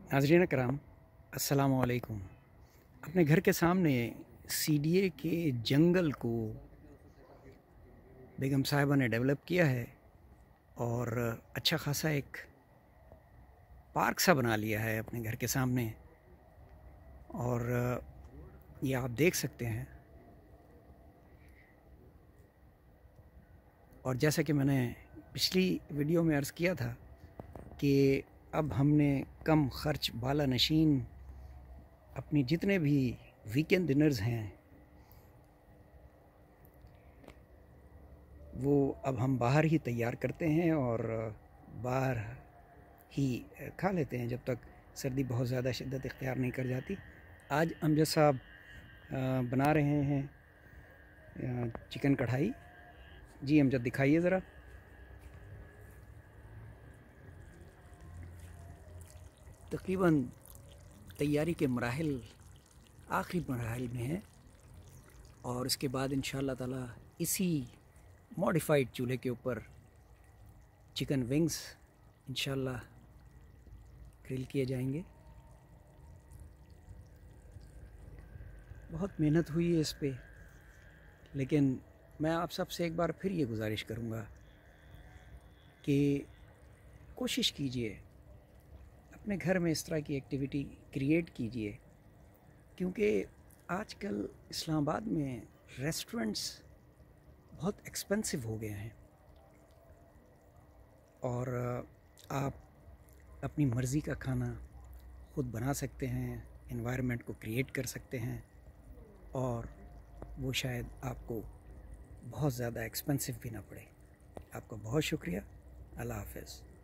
नाज़रीन कराम, अस्सलामु अलैकुम। अपने घर के सामने सीडीए के जंगल को बेगम साहिबा ने डेवलप किया है और अच्छा खासा एक पार्क सा बना लिया है अपने घर के सामने। और ये आप देख सकते हैं। और जैसा कि मैंने पिछली वीडियो में अर्ज़ किया था कि अब हमने कम ख़र्च बाला नशीन अपनी जितने भी वीकेंड डिनर्स हैं वो अब हम बाहर ही तैयार करते हैं और बाहर ही खा लेते हैं जब तक सर्दी बहुत ज़्यादा शिद्दत इख्तियार नहीं कर जाती। आज अमजद साहब बना रहे हैं चिकन कढ़ाई। जी अमजद, दिखाइए ज़रा। तकरीबन तैयारी के मराहिल आखिरी मराहिल में है और इसके बाद इंशाअल्लाह ताला इसी मॉडिफाइड चूल्हे के ऊपर चिकन विंग्स इंशाअल्लाह ग्रिल किए जाएंगे। बहुत मेहनत हुई है इस पे, लेकिन मैं आप सबसे एक बार फिर ये गुजारिश करूँगा कि कोशिश कीजिए अपने घर में इस तरह की एक्टिविटी क्रिएट कीजिए, क्योंकि आजकल इस्लामाबाद में रेस्टोरेंट्स बहुत एक्सपेंसिव हो गए हैं और आप अपनी मर्ज़ी का खाना ख़ुद बना सकते हैं, एनवायरनमेंट को क्रिएट कर सकते हैं और वो शायद आपको बहुत ज़्यादा एक्सपेंसिव भी ना पड़े। आपका बहुत शुक्रिया। अल्लाह हाफ़िज़।